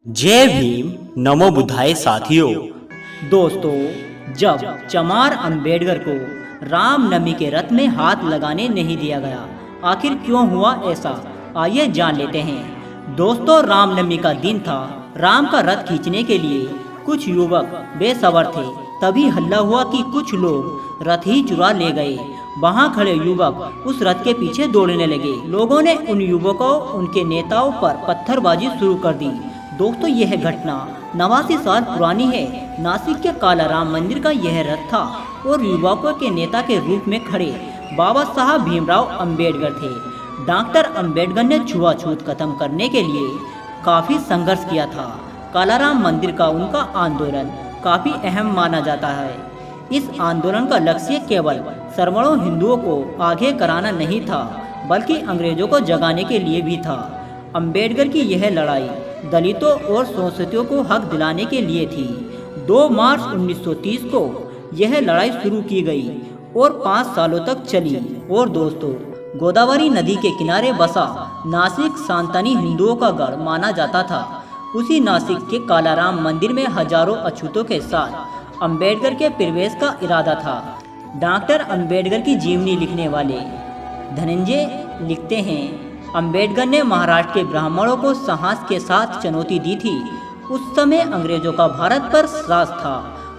जय भीम नमो बुद्धाय साथियों। दोस्तों, जब चमार अंबेडकर को रामनवमी के रथ में हाथ लगाने नहीं दिया गया, आखिर क्यों हुआ ऐसा, आइए जान लेते हैं। दोस्तों, रामनवमी का दिन था। राम का रथ खींचने के लिए कुछ युवक बेसब्र थे। तभी हल्ला हुआ कि कुछ लोग रथ ही चुरा ले गए। वहां खड़े युवक उस रथ के पीछे दौड़ने लगे। लोगों ने उन युवकों उनके नेताओं पर पत्थरबाजी शुरू कर दी। दोस्तों, यह घटना 89 साल पुरानी है। नासिक के कालाराम मंदिर का यह रथ था और युवकों के नेता के रूप में खड़े बाबा साहब भीमराव अंबेडकर थे। डॉक्टर अंबेडकर ने छुआछूत खत्म करने के लिए काफ़ी संघर्ष किया था। कालाराम मंदिर का उनका आंदोलन काफ़ी अहम माना जाता है। इस आंदोलन का लक्ष्य केवल सवर्णों हिंदुओं को आगे कराना नहीं था, बल्कि अंग्रेजों को जगाने के लिए भी था। अंबेडकर की यह लड़ाई दलितों और शोषितों को हक दिलाने के लिए थी। 2 मार्च 1930 को यह लड़ाई शुरू की गई और 5 सालों तक चली। और दोस्तों, गोदावरी नदी के किनारे बसा नासिक सनातनी हिंदुओं का गढ़ माना जाता था। उसी नासिक के कालाराम मंदिर में हजारों अछूतों के साथ अंबेडकर के प्रवेश का इरादा था। डॉक्टर अंबेडकर की जीवनी लिखने वाले धनंजय लिखते हैं, अंबेडकर ने महाराष्ट्र के ब्राह्मणों को साहस के साथ चुनौती दी थी। उस समय अंग्रेजों का भारत पर राज था।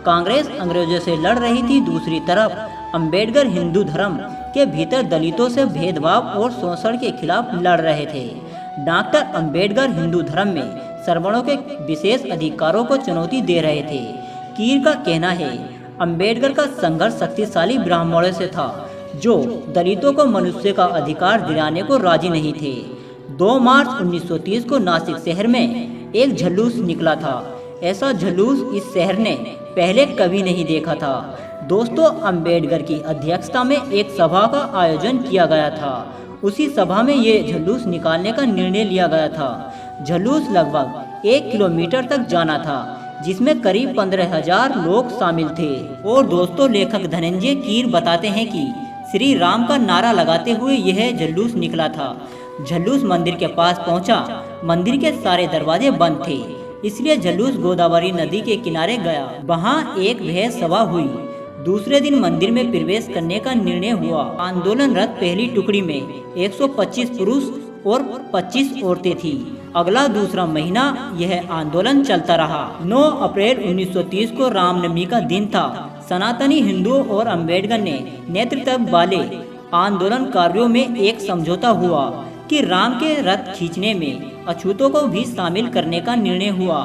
कांग्रेस अंग्रेजों से लड़ रही थी। दूसरी तरफ अंबेडकर हिंदू धर्म के भीतर दलितों से भेदभाव और शोषण के खिलाफ लड़ रहे थे। डॉक्टर अंबेडकर हिंदू धर्म में सवर्णों के विशेष अधिकारों को चुनौती दे रहे थे। कीर का कहना है, अंबेडकर का संघर्ष शक्तिशाली ब्राह्मणों से था, जो दलितों को मनुष्य का अधिकार दिलाने को राजी नहीं थे। 2 मार्च 1930 को नासिक शहर में एक जुलूस निकला था। ऐसा जुलूस इस शहर ने पहले कभी नहीं देखा था। दोस्तों, अंबेडकर की अध्यक्षता में एक सभा का आयोजन किया गया था। उसी सभा में ये जुलूस निकालने का निर्णय लिया गया था। जुलूस लगभग 1 किलोमीटर तक जाना था, जिसमें करीब 15,000 लोग शामिल थे। और दोस्तों, लेखक धनंजय कीर बताते हैं कि श्री राम का नारा लगाते हुए यह जुलूस निकला था। जुलूस मंदिर के पास पहुंचा। मंदिर के सारे दरवाजे बंद थे, इसलिए जुलूस गोदावरी नदी के किनारे गया। वहां एक बहस सभा हुई। दूसरे दिन मंदिर में प्रवेश करने का निर्णय हुआ। आंदोलन रथ पहली टुकड़ी में 125 पुरुष और 25 औरतें थी। अगला दूसरा महीना यह आंदोलन चलता रहा। 9 अप्रैल 1930 को रामनवमी का दिन था। सनातनी हिंदुओं और अंबेडकर ने नेतृत्व वाले आंदोलनकारियों में एक समझौता हुआ कि राम के रथ खींचने में अछूतों को भी शामिल करने का निर्णय हुआ।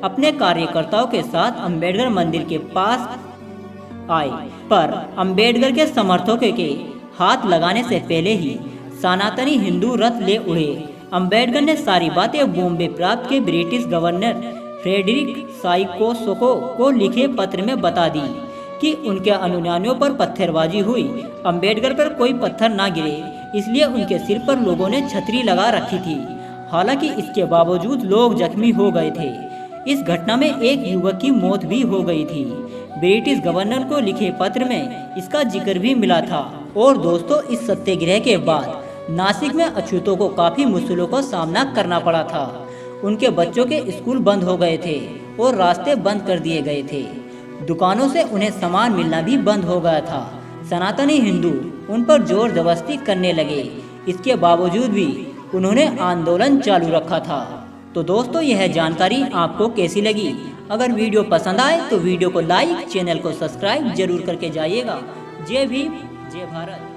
अपने कार्यकर्ताओं के साथ अंबेडकर मंदिर के पास आए, पर अंबेडकर के समर्थकों के हाथ लगाने से पहले ही सनातनी हिंदू रथ ले उड़े। अंबेडकर ने सारी बातें बॉम्बे प्राप्त के ब्रिटिश गवर्नर फ्रेडरिक साइकोसको को लिखे पत्र में बता दी कि उनके अनुयायियों पर पत्थरबाजी हुई। अंबेडकर पर कोई पत्थर ना गिरे, इसलिए उनके सिर पर लोगों ने छतरी लगा रखी थी। हालांकि इसके बावजूद लोग जख्मी हो गए थे। इस घटना में एक युवक की मौत भी हो गई थी। ब्रिटिश गवर्नर को लिखे पत्र में इसका जिक्र भी मिला था। और दोस्तों, इस सत्याग्रह के बाद नासिक में अछूतों को काफ़ी मुश्किलों का सामना करना पड़ा था। उनके बच्चों के स्कूल बंद हो गए थे और रास्ते बंद कर दिए गए थे। दुकानों से उन्हें सामान मिलना भी बंद हो गया था। सनातनी हिंदू उन पर जोर जबरदस्ती करने लगे। इसके बावजूद भी उन्होंने आंदोलन चालू रखा था। तो दोस्तों, यह जानकारी आपको कैसी लगी? अगर वीडियो पसंद आए तो वीडियो को लाइक, चैनल को सब्सक्राइब जरूर करके जाइएगा। जय भीम, जय भारत।